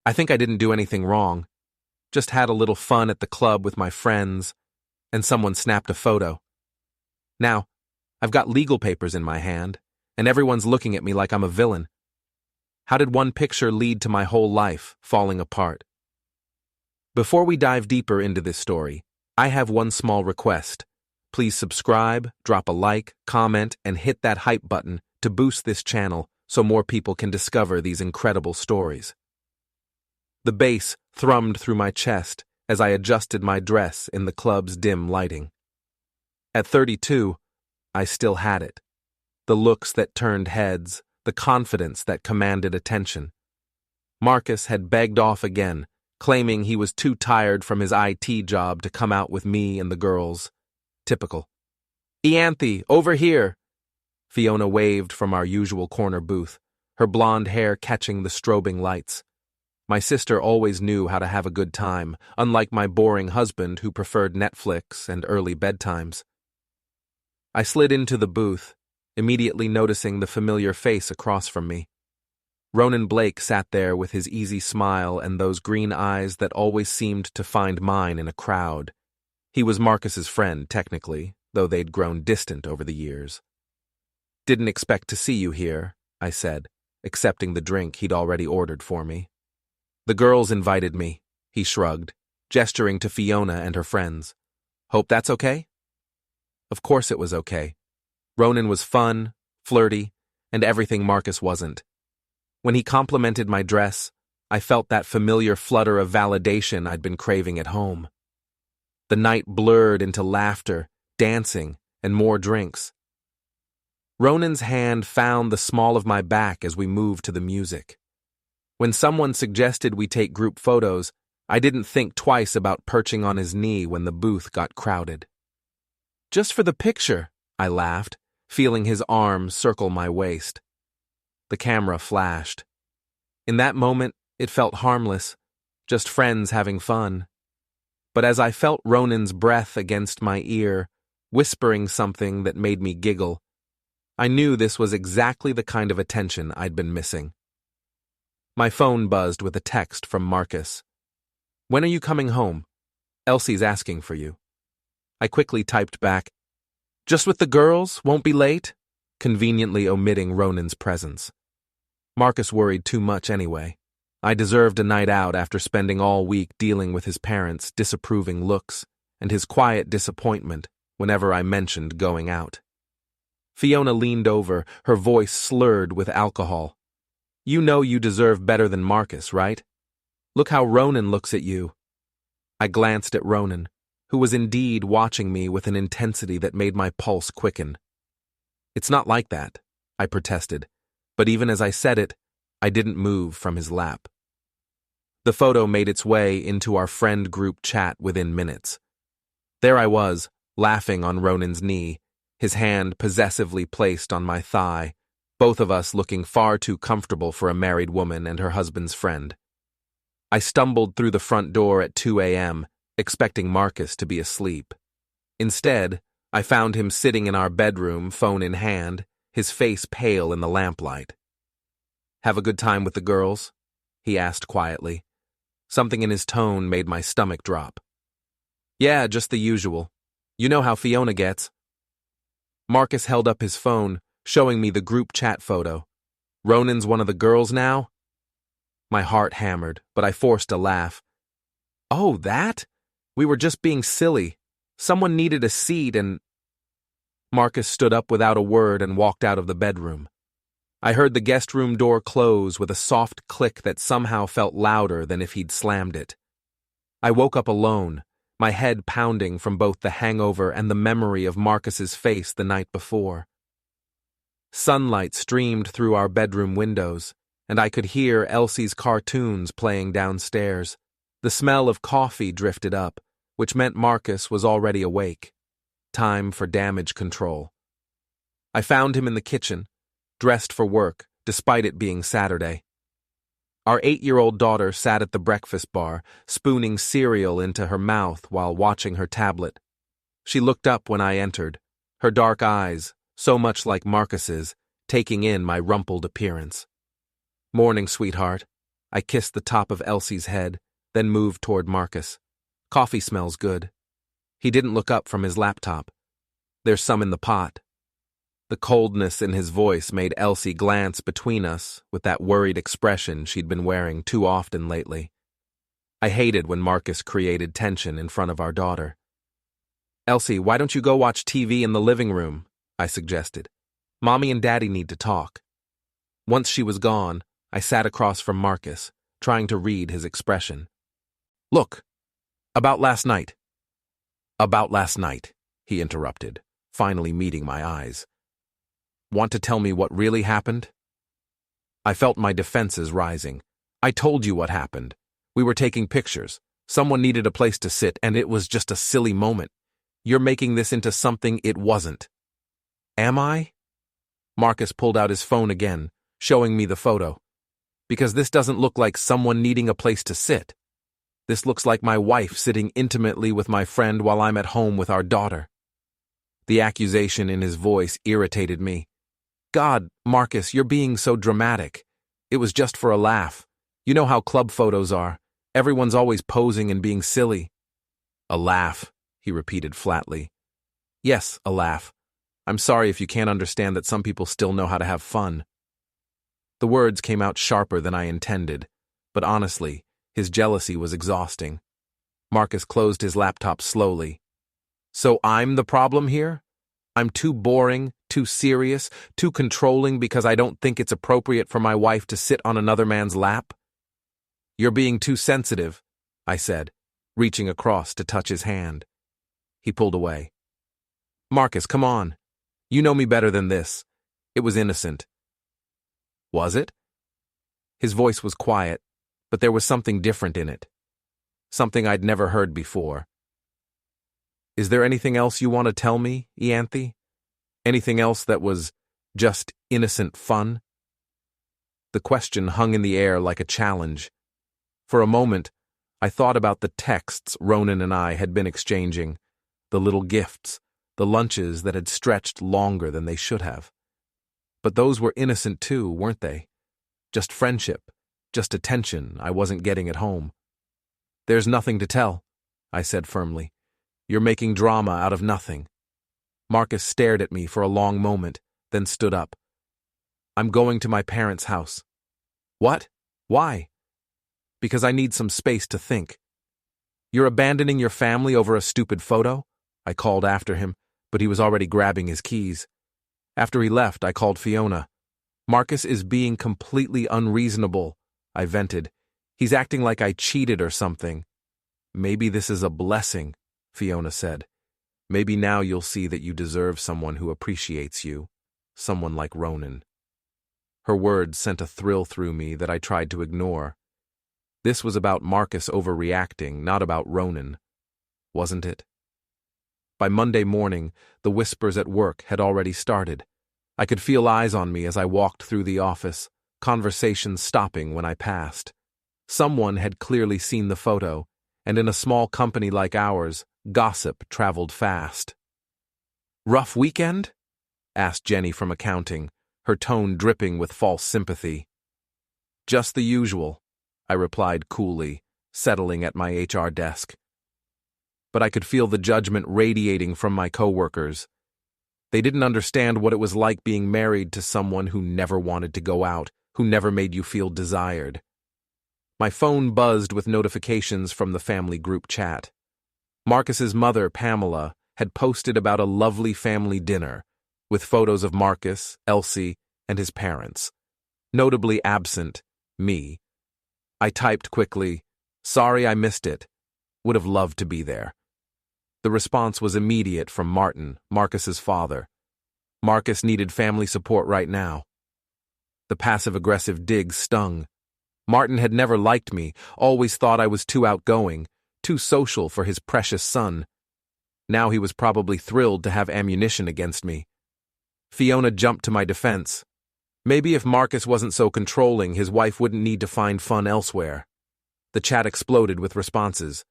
I think I didn't do anything wrong. Just had a little fun at the club with my friends, and someone snapped a photo. Now, I've got legal papers in my hand, and everyone's looking at me like I'm a villain. How did one picture lead to my whole life falling apart? Before we dive deeper into this story, I have one small request. Please subscribe, drop a like, comment, and hit that hype button to boost this channel so more people can discover these incredible stories. The bass thrummed through my chest as I adjusted my dress in the club's dim lighting. At 32, I still had it. The looks that turned heads, the confidence that commanded attention. Marcus had begged off again, claiming he was too tired from his IT job to come out with me and the girls. Typical. "Ianthe, over here!" Fiona waved from our usual corner booth, her blonde hair catching the strobing lights. My sister always knew how to have a good time, unlike my boring husband who preferred Netflix and early bedtimes. I slid into the booth, immediately noticing the familiar face across from me. Ronan Blake sat there with his easy smile and those green eyes that always seemed to find mine in a crowd. He was Marcus's friend, technically, though they'd grown distant over the years. "Didn't expect to see you here," I said, accepting the drink he'd already ordered for me. "The girls invited me," he shrugged, gesturing to Fiona and her friends. "Hope that's okay?" Of course it was okay. Ronan was fun, flirty, and everything Marcus wasn't. When he complimented my dress, I felt that familiar flutter of validation I'd been craving at home. The night blurred into laughter, dancing, and more drinks. Ronan's hand found the small of my back as we moved to the music. When someone suggested we take group photos, I didn't think twice about perching on his knee when the booth got crowded. "Just for the picture," I laughed, feeling his arm circle my waist. The camera flashed. In that moment, it felt harmless, just friends having fun. But as I felt Ronan's breath against my ear, whispering something that made me giggle, I knew this was exactly the kind of attention I'd been missing. My phone buzzed with a text from Marcus. "When are you coming home? Elsie's asking for you." I quickly typed back, "Just with the girls, won't be late," conveniently omitting Ronan's presence. Marcus worried too much anyway. I deserved a night out after spending all week dealing with his parents' disapproving looks and his quiet disappointment whenever I mentioned going out. Fiona leaned over, her voice slurred with alcohol. "You know you deserve better than Marcus, right? Look how Ronan looks at you." I glanced at Ronan, who was indeed watching me with an intensity that made my pulse quicken. "It's not like that," I protested, but even as I said it, I didn't move from his lap. The photo made its way into our friend group chat within minutes. There I was, laughing on Ronan's knee, his hand possessively placed on my thigh, both of us looking far too comfortable for a married woman and her husband's friend. I stumbled through the front door at 2 a.m., expecting Marcus to be asleep. Instead, I found him sitting in our bedroom, phone in hand, his face pale in the lamplight. "Have a good time with the girls?" he asked quietly. Something in his tone made my stomach drop. "Yeah, just the usual. You know how Fiona gets." Marcus held up his phone, showing me the group chat photo. "Ronan's one of the girls now?" My heart hammered, but I forced a laugh. "Oh, that? We were just being silly. Someone needed a seat and—" Marcus stood up without a word and walked out of the bedroom. I heard the guest room door close with a soft click that somehow felt louder than if he'd slammed it. I woke up alone, my head pounding from both the hangover and the memory of Marcus's face the night before. Sunlight streamed through our bedroom windows, and I could hear Elsie's cartoons playing downstairs. The smell of coffee drifted up, which meant Marcus was already awake. Time for damage control. I found him in the kitchen, dressed for work, despite it being Saturday. Our 8-year-old daughter sat at the breakfast bar, spooning cereal into her mouth while watching her tablet. She looked up when I entered, her dark eyes, so much like Marcus's, taking in my rumpled appearance. "Morning, sweetheart," I kissed the top of Elsie's head, then moved toward Marcus. Coffee smells good. He didn't look up from his laptop. There's some in the pot. The coldness in his voice made Elsie glance between us with that worried expression she'd been wearing too often lately. I hated when Marcus created tension in front of our daughter. "Elsie, why don't you go watch TV in the living room?" I suggested. "Mommy and Daddy need to talk." Once she was gone, I sat across from Marcus, trying to read his expression. "Look, about last night." "About last night," he interrupted, finally meeting my eyes. "Want to tell me what really happened?" I felt my defenses rising. "I told you what happened. We were taking pictures. Someone needed a place to sit, and it was just a silly moment. You're making this into something it wasn't." "Am I?" Marcus pulled out his phone again, showing me the photo. "Because this doesn't look like someone needing a place to sit. This looks like my wife sitting intimately with my friend while I'm at home with our daughter." The accusation in his voice irritated me. "God, Marcus, you're being so dramatic. It was just for a laugh. You know how club photos are. Everyone's always posing and being silly." "A laugh," he repeated flatly. "Yes, a laugh. I'm sorry if you can't understand that some people still know how to have fun." The words came out sharper than I intended, but honestly, his jealousy was exhausting. Marcus closed his laptop slowly. "So I'm the problem here? I'm too boring, too serious, too controlling because I don't think it's appropriate for my wife to sit on another man's lap?" "You're being too sensitive," I said, reaching across to touch his hand. He pulled away. "Marcus, come on. You know me better than this. It was innocent." "Was it?" His voice was quiet, but there was something different in it. Something I'd never heard before. "Is there anything else you want to tell me, Ianthe? Anything else that was just innocent fun?" The question hung in the air like a challenge. For a moment, I thought about the texts Ronan and I had been exchanging, the little gifts, the lunches that had stretched longer than they should have. But those were innocent too, weren't they? Just friendship, just attention I wasn't getting at home. "There's nothing to tell," I said firmly. "You're making drama out of nothing." Marcus stared at me for a long moment, then stood up. "I'm going to my parents' house." "What? Why?" "Because I need some space to think." "You're abandoning your family over a stupid photo?" I called after him, but he was already grabbing his keys. After he left, I called Fiona. "Marcus is being completely unreasonable," I vented. "He's acting like I cheated or something." "Maybe this is a blessing," Fiona said. "Maybe now you'll see that you deserve someone who appreciates you, someone like Ronan." Her words sent a thrill through me that I tried to ignore. This was about Marcus overreacting, not about Ronan, wasn't it? By Monday morning, the whispers at work had already started. I could feel eyes on me as I walked through the office, conversations stopping when I passed. Someone had clearly seen the photo, and in a small company like ours, gossip traveled fast. "Rough weekend?" asked Jenny from accounting, her tone dripping with false sympathy. "Just the usual," I replied coolly, settling at my HR desk. But I could feel the judgment radiating from my coworkers. They didn't understand what it was like being married to someone who never wanted to go out, who never made you feel desired. My phone buzzed with notifications from the family group chat. Marcus's mother, Pamela, had posted about a lovely family dinner, with photos of Marcus, Elsie, and his parents. Notably absent, me. I typed quickly, "Sorry I missed it. Would have loved to be there." The response was immediate from Martin, Marcus's father. Marcus needed family support right now. The passive-aggressive dig stung. Martin had never liked me, always thought I was too outgoing, too social for his precious son. Now he was probably thrilled to have ammunition against me. Fiona jumped to my defense. Maybe if Marcus wasn't so controlling, his wife wouldn't need to find fun elsewhere. The chat exploded with responses.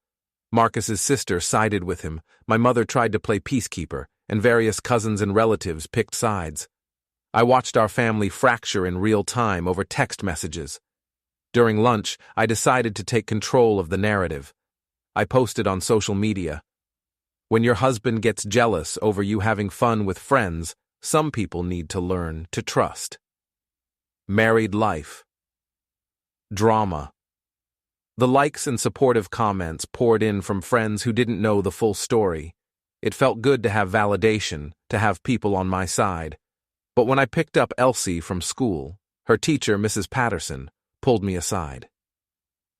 Marcus's sister sided with him, my mother tried to play peacekeeper, and various cousins and relatives picked sides. I watched our family fracture in real time over text messages. During lunch, I decided to take control of the narrative. I posted on social media. When your husband gets jealous over you having fun with friends, some people need to learn to trust. Married life. Drama. The likes and supportive comments poured in from friends who didn't know the full story. It felt good to have validation, to have people on my side. But when I picked up Elsie from school, her teacher, Mrs. Patterson, pulled me aside.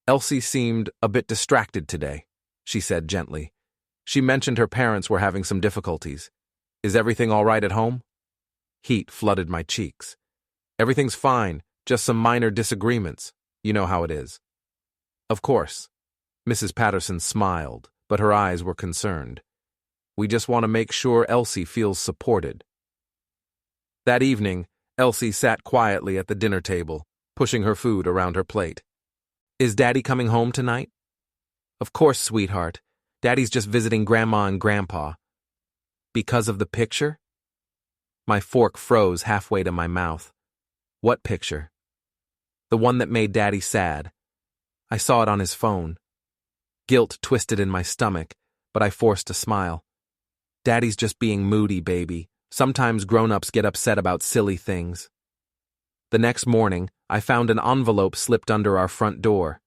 Elsie seemed a bit distracted today, she said gently. She mentioned her parents were having some difficulties. Is everything all right at home? Heat flooded my cheeks. Everything's fine, just some minor disagreements. You know how it is. Of course. Mrs. Patterson smiled, but her eyes were concerned. We just want to make sure Elsie feels supported. That evening, Elsie sat quietly at the dinner table, pushing her food around her plate. Is Daddy coming home tonight? Of course, sweetheart. Daddy's just visiting Grandma and Grandpa. Because of the picture? My fork froze halfway to my mouth. What picture? The one that made Daddy sad. I saw it on his phone. Guilt twisted in my stomach, but I forced a smile. Daddy's just being moody, baby. Sometimes grown-ups get upset about silly things. The next morning, I found an envelope slipped under our front door.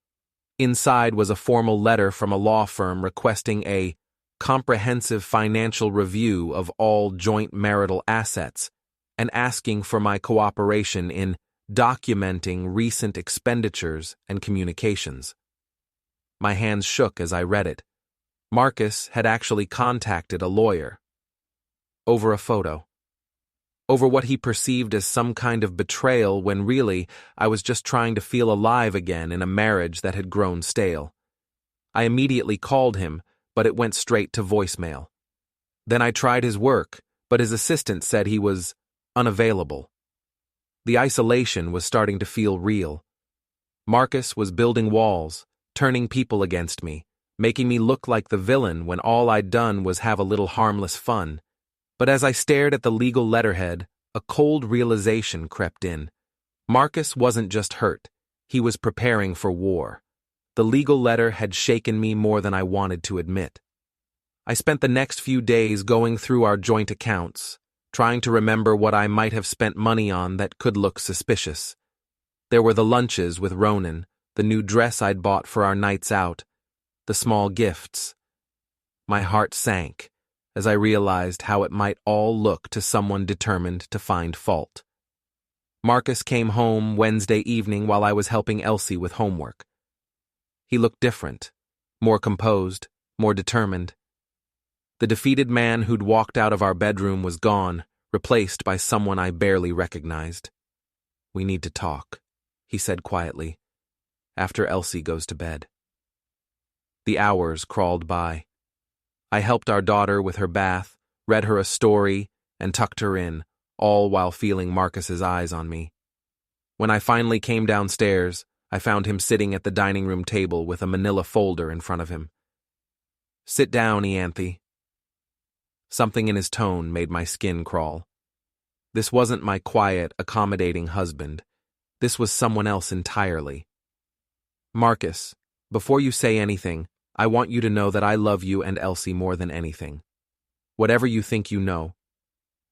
Inside was a formal letter from a law firm requesting a comprehensive financial review of all joint marital assets and asking for my cooperation in documenting recent expenditures and communications. My hands shook as I read it. Marcus had actually contacted a lawyer. Over a photo. Over what he perceived as some kind of betrayal when really I was just trying to feel alive again in a marriage that had grown stale. I immediately called him, but it went straight to voicemail. Then I tried his work, but his assistant said he was unavailable. The isolation was starting to feel real. Marcus was building walls, turning people against me, making me look like the villain when all I'd done was have a little harmless fun. But as I stared at the legal letterhead, a cold realization crept in. Marcus wasn't just hurt, he was preparing for war. The legal letter had shaken me more than I wanted to admit. I spent the next few days going through our joint accounts, trying to remember what I might have spent money on that could look suspicious. There were the lunches with Ronan, the new dress I'd bought for our nights out, the small gifts. My heart sank as I realized how it might all look to someone determined to find fault. Marcus came home Wednesday evening while I was helping Elsie with homework. He looked different, more composed, more determined. The defeated man who'd walked out of our bedroom was gone, replaced by someone I barely recognized. We need to talk, he said quietly, after Elsie goes to bed. The hours crawled by. I helped our daughter with her bath, read her a story, and tucked her in, all while feeling Marcus's eyes on me. When I finally came downstairs, I found him sitting at the dining room table with a manila folder in front of him. Sit down, Ianthe. Something in his tone made my skin crawl. This wasn't my quiet, accommodating husband. This was someone else entirely. Marcus, before you say anything, I want you to know that I love you and Elsie more than anything. Whatever you think you know,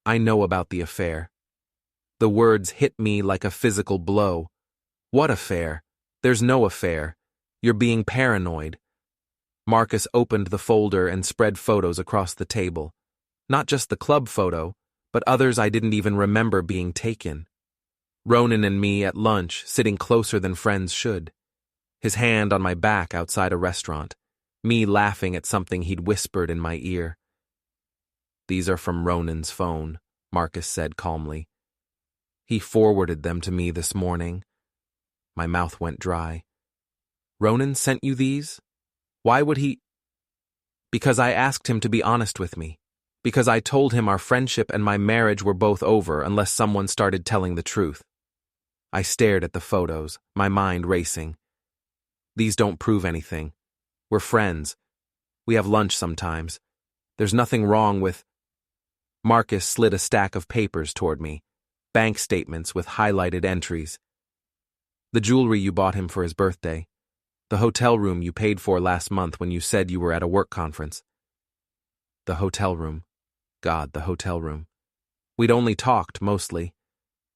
I know about the affair. The words hit me like a physical blow. What affair? There's no affair. You're being paranoid. Marcus opened the folder and spread photos across the table. Not just the club photo, but others I didn't even remember being taken. Ronan and me at lunch, sitting closer than friends should. His hand on my back outside a restaurant. Me laughing at something he'd whispered in my ear. These are from Ronan's phone, Marcus said calmly. He forwarded them to me this morning. My mouth went dry. Ronan sent you these? Why would he? Because I asked him to be honest with me. Because I told him our friendship and my marriage were both over unless someone started telling the truth. I stared at the photos, my mind racing. These don't prove anything. We're friends. We have lunch sometimes. There's nothing wrong with... Marcus slid a stack of papers toward me, bank statements with highlighted entries. The jewelry you bought him for his birthday. The hotel room you paid for last month when you said you were at a work conference. The hotel room. God, the hotel room. We'd only talked, mostly.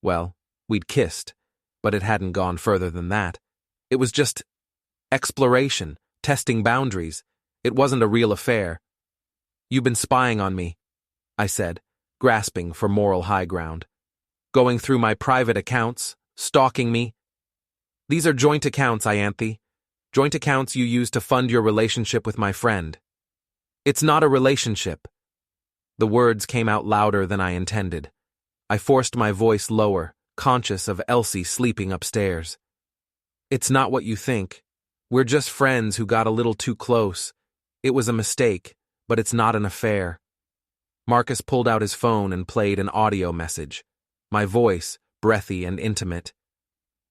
Well, we'd kissed, but it hadn't gone further than that. It was just exploration, testing boundaries. It wasn't a real affair. You've been spying on me, I said, grasping for moral high ground. Going through my private accounts, stalking me. These are joint accounts, Ianthe. Joint accounts you use to fund your relationship with my friend. It's not a relationship. The words came out louder than I intended. I forced my voice lower, conscious of Elsie sleeping upstairs. It's not what you think. We're just friends who got a little too close. It was a mistake, but it's not an affair. Marcus pulled out his phone and played an audio message. My voice, breathy and intimate.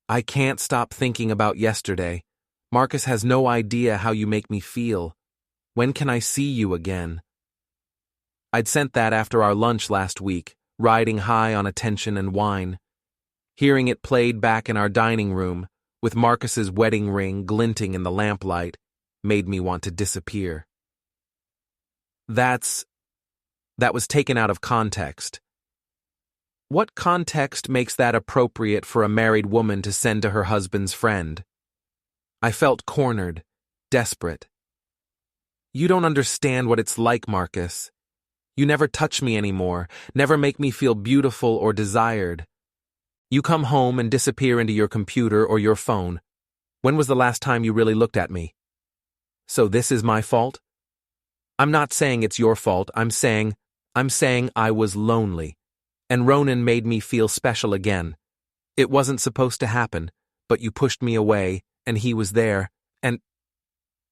I can't stop thinking about yesterday. Marcus has no idea how you make me feel. When can I see you again? I'd sent that after our lunch last week, riding high on attention and wine. Hearing it played back in our dining room, with Marcus's wedding ring glinting in the lamplight, made me want to disappear. That was taken out of context. What context makes that appropriate for a married woman to send to her husband's friend? I felt cornered, desperate. You don't understand what it's like, Marcus. You never touch me anymore, never make me feel beautiful or desired. You come home and disappear into your computer or your phone. When was the last time you really looked at me? So this is my fault? I'm not saying it's your fault, I'm saying I was lonely, and Ronan made me feel special again. It wasn't supposed to happen, but you pushed me away, and he was there, and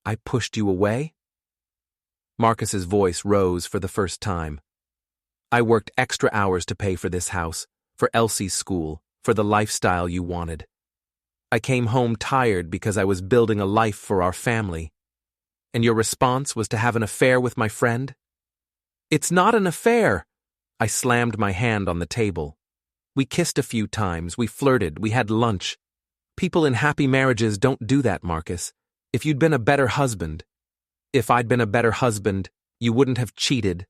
I pushed you away? Marcus's voice rose for the first time. I worked extra hours to pay for this house, for Elsie's school, for the lifestyle you wanted. I came home tired because I was building a life for our family. And your response was to have an affair with my friend? It's not an affair! I slammed my hand on the table. We kissed a few times, we flirted, we had lunch. People in happy marriages don't do that, Marcus. If you'd been a better husband, If I'd been a better husband, you wouldn't have cheated.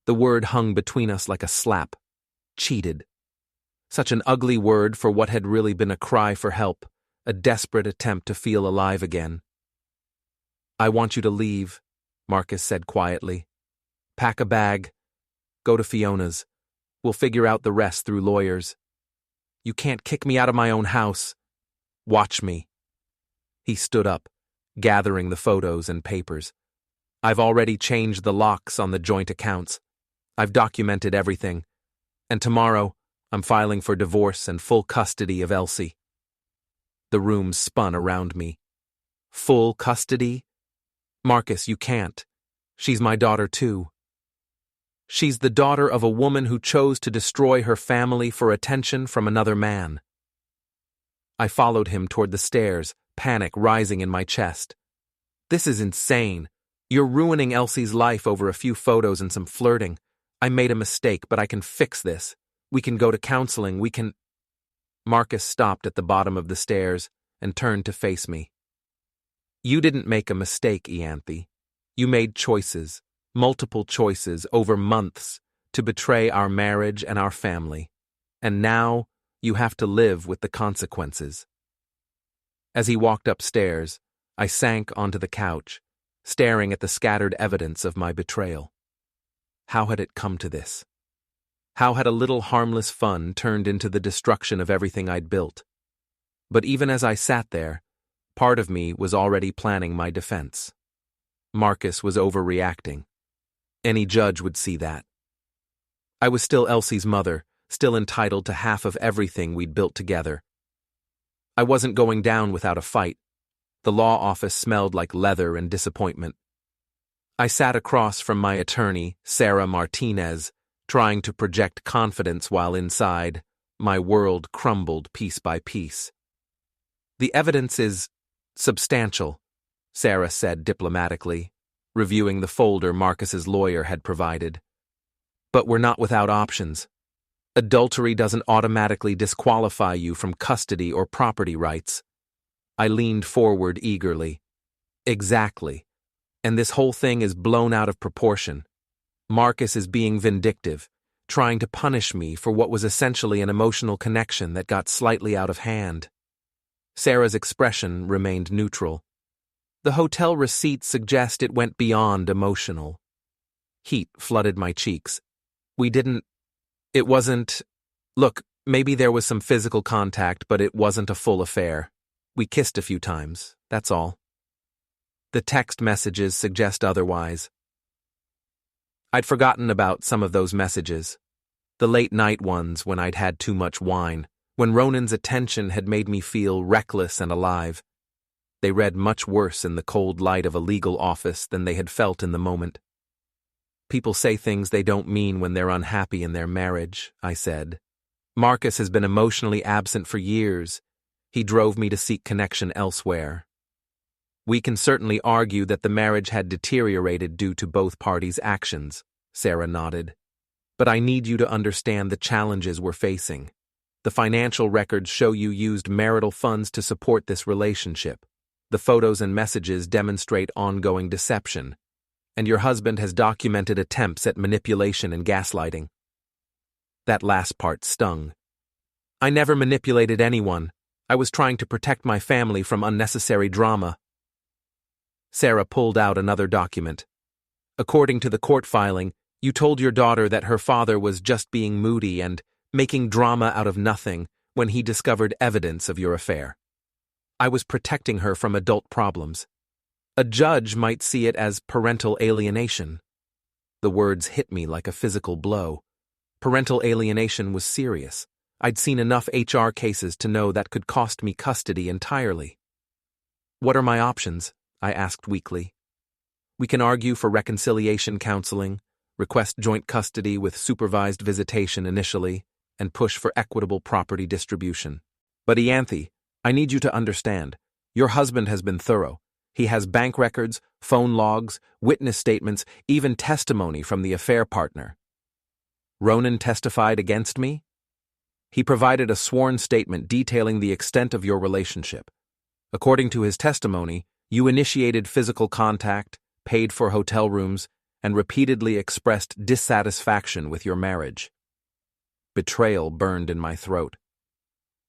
The word hung between us like a slap. Cheated. Such an ugly word for what had really been a cry for help, a desperate attempt to feel alive again. I want you to leave, Marcus said quietly. Pack a bag. Go to Fiona's. We'll figure out the rest through lawyers. You can't kick me out of my own house. Watch me. He stood up, gathering the photos and papers. I've already changed the locks on the joint accounts. I've documented everything. And tomorrow, I'm filing for divorce and full custody of Elsie. The room spun around me. Full custody? Marcus, you can't. She's my daughter too. She's the daughter of a woman who chose to destroy her family for attention from another man. I followed him toward the stairs, panic rising in my chest. This is insane. You're ruining Elsie's life over a few photos and some flirting. I made a mistake, but I can fix this. We can go to counseling, we can... Marcus stopped at the bottom of the stairs and turned to face me. You didn't make a mistake, Ianthe. You made choices, multiple choices over months to betray our marriage and our family. And now you have to live with the consequences. As he walked upstairs, I sank onto the couch, staring at the scattered evidence of my betrayal. How had it come to this? How had a little harmless fun turned into the destruction of everything I'd built? But even as I sat there, part of me was already planning my defense. Marcus was overreacting. Any judge would see that. I was still Elsie's mother, still entitled to half of everything we'd built together. I wasn't going down without a fight. The law office smelled like leather and disappointment. I sat across from my attorney, Sarah Martinez, trying to project confidence while inside, my world crumbled piece by piece. The evidence is substantial, Sarah said diplomatically, reviewing the folder Marcus's lawyer had provided. But we're not without options. Adultery doesn't automatically disqualify you from custody or property rights. I leaned forward eagerly. Exactly. And this whole thing is blown out of proportion. Marcus is being vindictive, trying to punish me for what was essentially an emotional connection that got slightly out of hand. Sarah's expression remained neutral. The hotel receipts suggest it went beyond emotional. Heat flooded my cheeks. It wasn't. Look, maybe there was some physical contact, but it wasn't a full affair. We kissed a few times, that's all. The text messages suggest otherwise. I'd forgotten about some of those messages. The late-night ones when I'd had too much wine, when Ronan's attention had made me feel reckless and alive. They read much worse in the cold light of a legal office than they had felt in the moment. People say things they don't mean when they're unhappy in their marriage, I said. Marcus has been emotionally absent for years. He drove me to seek connection elsewhere. We can certainly argue that the marriage had deteriorated due to both parties' actions, Sarah nodded. But I need you to understand the challenges we're facing. The financial records show you used marital funds to support this relationship. The photos and messages demonstrate ongoing deception. And your husband has documented attempts at manipulation and gaslighting. That last part stung. I never manipulated anyone. I was trying to protect my family from unnecessary drama. Sarah pulled out another document. According to the court filing, you told your daughter that her father was just being moody and making drama out of nothing when he discovered evidence of your affair. I was protecting her from adult problems. A judge might see it as parental alienation. The words hit me like a physical blow. Parental alienation was serious. I'd seen enough HR cases to know that could cost me custody entirely. What are my options? I asked weakly. We can argue for reconciliation counseling, request joint custody with supervised visitation initially, and push for equitable property distribution. But Ianthe, I need you to understand. Your husband has been thorough. He has bank records, phone logs, witness statements, even testimony from the affair partner. Ronan testified against me? He provided a sworn statement detailing the extent of your relationship. According to his testimony, you initiated physical contact, paid for hotel rooms, and repeatedly expressed dissatisfaction with your marriage. Betrayal burned in my throat.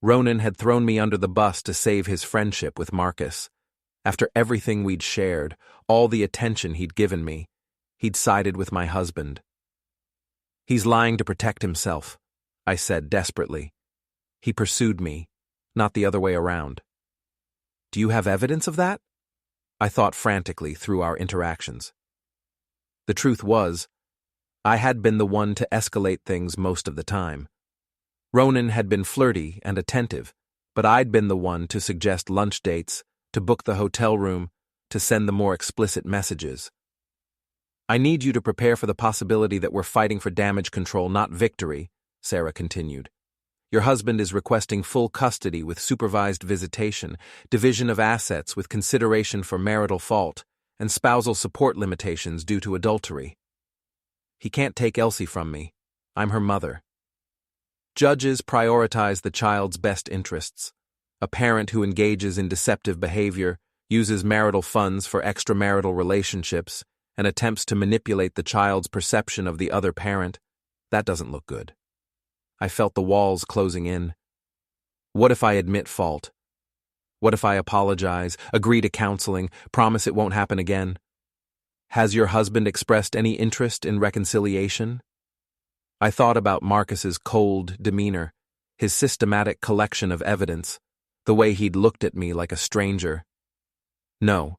Ronan had thrown me under the bus to save his friendship with Marcus. After everything we'd shared, all the attention he'd given me, he'd sided with my husband. He's lying to protect himself, I said desperately. He pursued me, not the other way around. Do you have evidence of that? I thought frantically through our interactions. The truth was, I had been the one to escalate things most of the time. Ronan had been flirty and attentive, but I'd been the one to suggest lunch dates, to book the hotel room, to send the more explicit messages. I need you to prepare for the possibility that we're fighting for damage control, not victory, Sarah continued. Your husband is requesting full custody with supervised visitation, division of assets with consideration for marital fault, and spousal support limitations due to adultery. He can't take Elsie from me. I'm her mother. Judges prioritize the child's best interests. A parent who engages in deceptive behavior, uses marital funds for extramarital relationships, and attempts to manipulate the child's perception of the other parent, that doesn't look good. I felt the walls closing in. What if I admit fault? What if I apologize, agree to counseling, promise it won't happen again? Has your husband expressed any interest in reconciliation? I thought about Marcus's cold demeanor, his systematic collection of evidence, the way he'd looked at me like a stranger. No.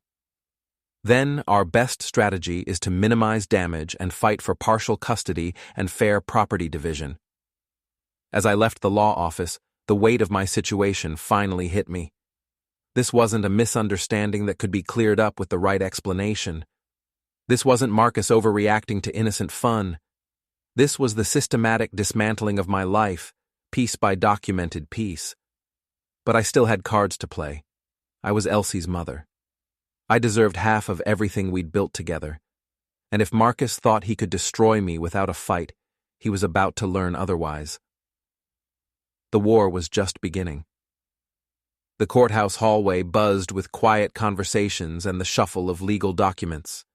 Then our best strategy is to minimize damage and fight for partial custody and fair property division. As I left the law office, the weight of my situation finally hit me. This wasn't a misunderstanding that could be cleared up with the right explanation. This wasn't Marcus overreacting to innocent fun. This was the systematic dismantling of my life, piece by documented piece. But I still had cards to play. I was Elsie's mother. I deserved half of everything we'd built together. And if Marcus thought he could destroy me without a fight, he was about to learn otherwise. The war was just beginning. The courthouse hallway buzzed with quiet conversations and the shuffle of legal documents.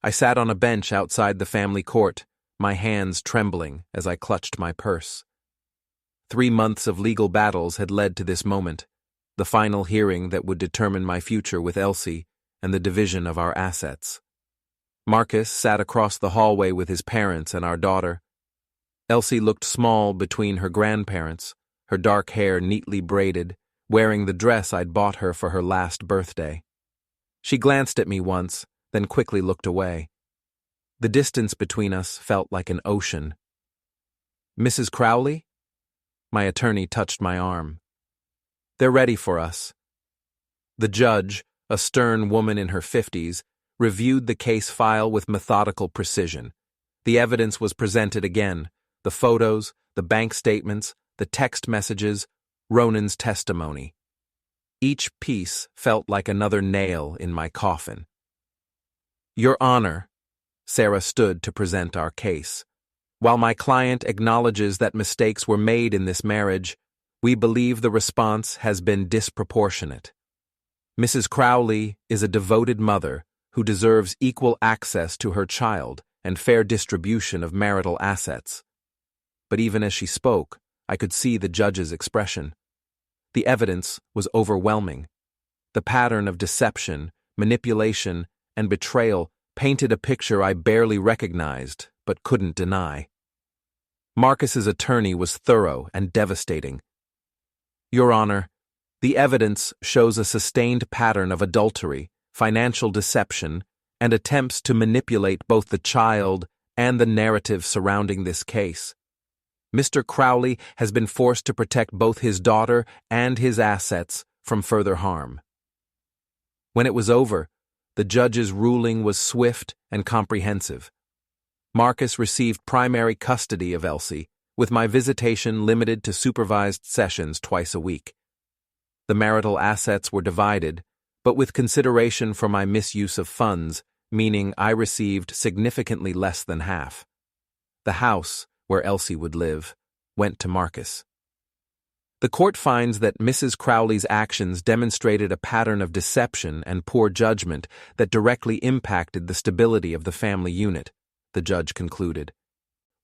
I sat on a bench outside the family court, my hands trembling as I clutched my purse. 3 months of legal battles had led to this moment, the final hearing that would determine my future with Elsie and the division of our assets. Marcus sat across the hallway with his parents and our daughter. Elsie looked small between her grandparents, her dark hair neatly braided, wearing the dress I'd bought her for her last birthday. She glanced at me once, then quickly looked away. The distance between us felt like an ocean. "Mrs. Crowley?" My attorney touched my arm. "They're ready for us." The judge, a stern woman in her 50s, reviewed the case file with methodical precision. The evidence was presented again: the photos, the bank statements, the text messages, Ronan's testimony. Each piece felt like another nail in my coffin. "Your Honor," Sarah stood to present our case. "While my client acknowledges that mistakes were made in this marriage, we believe the response has been disproportionate. Mrs. Crowley is a devoted mother who deserves equal access to her child and fair distribution of marital assets." But even as she spoke, I could see the judge's expression. The evidence was overwhelming. The pattern of deception, manipulation, and betrayal painted a picture I barely recognized but couldn't deny. Marcus's attorney was thorough and devastating. "Your Honor, the evidence shows a sustained pattern of adultery, financial deception, and attempts to manipulate both the child and the narrative surrounding this case. Mr. Crowley has been forced to protect both his daughter and his assets from further harm." When it was over, the judge's ruling was swift and comprehensive. Marcus received primary custody of Elsie, with my visitation limited to supervised sessions twice a week. The marital assets were divided, but with consideration for my misuse of funds, meaning I received significantly less than half. The house, where Elsie would live, went to Marcus. The court finds that Mrs. Crowley's actions demonstrated a pattern of deception and poor judgment that directly impacted the stability of the family unit, the judge concluded.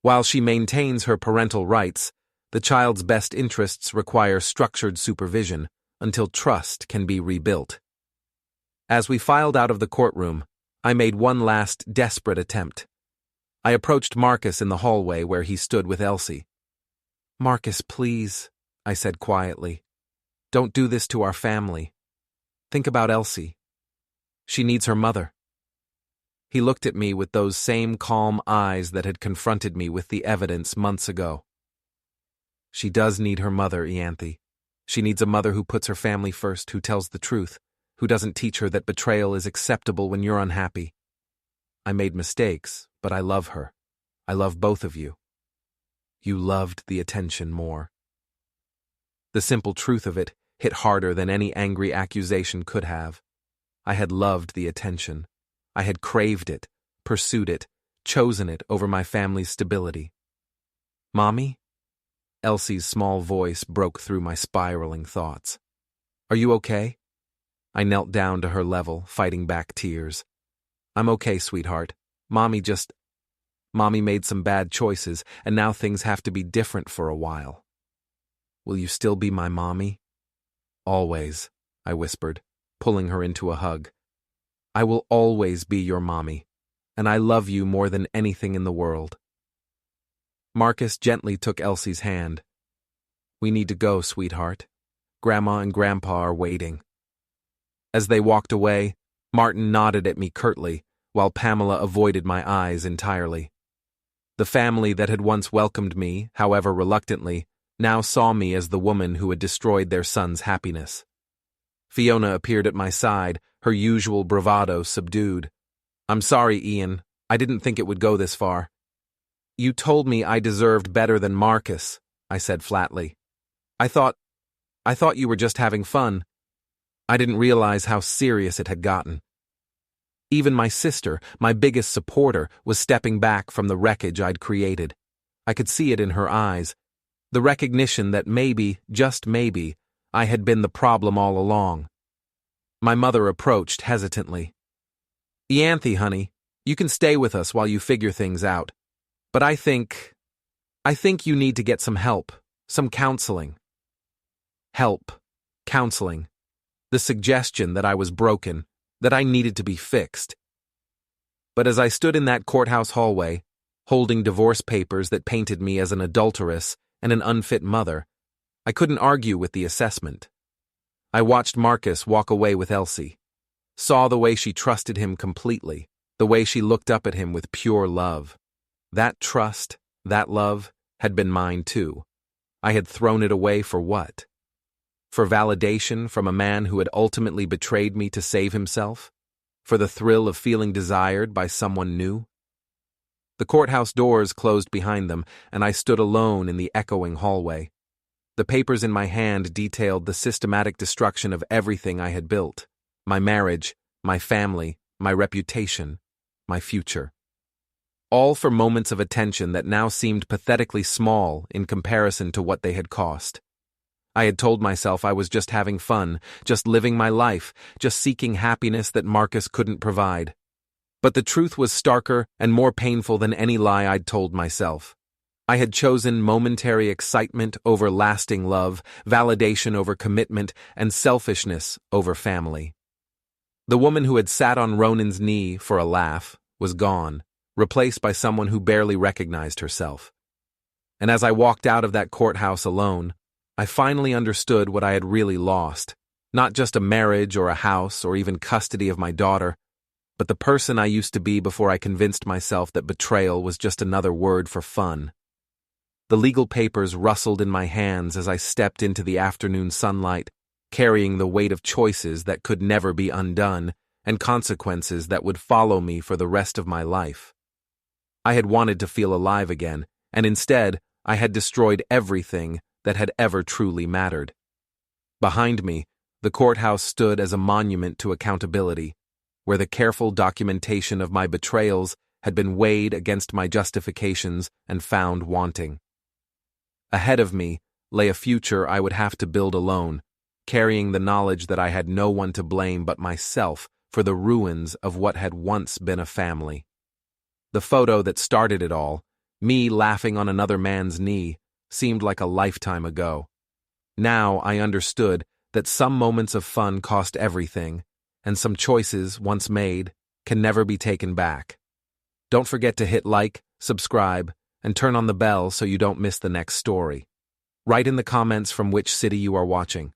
While she maintains her parental rights, the child's best interests require structured supervision until trust can be rebuilt. As we filed out of the courtroom, I made one last desperate attempt. I approached Marcus in the hallway where he stood with Elsie. "Marcus, please," I said quietly. "Don't do this to our family. Think about Elsie. She needs her mother." He looked at me with those same calm eyes that had confronted me with the evidence months ago. "She does need her mother, Ianthe. She needs a mother who puts her family first, who tells the truth, who doesn't teach her that betrayal is acceptable when you're unhappy. I made mistakes, but I love her. I love both of you. You loved the attention more." The simple truth of it hit harder than any angry accusation could have. I had loved the attention. I had craved it, pursued it, chosen it over my family's stability. "Mommy?" Elsie's small voice broke through my spiraling thoughts. "Are you okay?" I knelt down to her level, fighting back tears. "I'm okay, sweetheart. Mommy made some bad choices, and now things have to be different for a while. Will you still be my mommy?" "Always," I whispered, pulling her into a hug. "I will always be your mommy, and I love you more than anything in the world." Marcus gently took Elsie's hand. "We need to go, sweetheart. Grandma and Grandpa are waiting." As they walked away, Martin nodded at me curtly, while Pamela avoided my eyes entirely. The family that had once welcomed me, however reluctantly, now saw me as the woman who had destroyed their son's happiness. Fiona appeared at my side, her usual bravado subdued. "I'm sorry, Ian. I didn't think it would go this far." "You told me I deserved better than Marcus," I said flatly. I thought you were just having fun. I didn't realize how serious it had gotten." Even my sister, my biggest supporter, was stepping back from the wreckage I'd created. I could see it in her eyes. The recognition that maybe, just maybe, I had been the problem all along. My mother approached hesitantly. "Ianthe, honey, you can stay with us while you figure things out. But I think you need to get some help, some counseling." Help, counseling. The suggestion that I was broken, that I needed to be fixed. But as I stood in that courthouse hallway, holding divorce papers that painted me as an adulteress and an unfit mother, I couldn't argue with the assessment. I watched Marcus walk away with Elsie, saw the way she trusted him completely, the way she looked up at him with pure love. That trust, that love, had been mine too. I had thrown it away for what? For validation from a man who had ultimately betrayed me to save himself? For the thrill of feeling desired by someone new? The courthouse doors closed behind them, and I stood alone in the echoing hallway. The papers in my hand detailed the systematic destruction of everything I had built: my marriage, my family, my reputation, my future. All for moments of attention that now seemed pathetically small in comparison to what they had cost. I had told myself I was just having fun, just living my life, just seeking happiness that Marcus couldn't provide. But the truth was starker and more painful than any lie I'd told myself. I had chosen momentary excitement over lasting love, validation over commitment, and selfishness over family. The woman who had sat on Ronan's knee for a laugh was gone, replaced by someone who barely recognized herself. And as I walked out of that courthouse alone, I finally understood what I had really lost. Not just a marriage or a house or even custody of my daughter, but the person I used to be before I convinced myself that betrayal was just another word for fun. The legal papers rustled in my hands as I stepped into the afternoon sunlight, carrying the weight of choices that could never be undone and consequences that would follow me for the rest of my life. I had wanted to feel alive again, and instead, I had destroyed everything that had ever truly mattered. Behind me, the courthouse stood as a monument to accountability, where the careful documentation of my betrayals had been weighed against my justifications and found wanting. Ahead of me lay a future I would have to build alone, carrying the knowledge that I had no one to blame but myself for the ruins of what had once been a family. The photo that started it all, me laughing on another man's knee, seemed like a lifetime ago. Now I understood that some moments of fun cost everything, and some choices, once made, can never be taken back. Don't forget to hit like, subscribe, and turn on the bell so you don't miss the next story. Write in the comments from which city you are watching.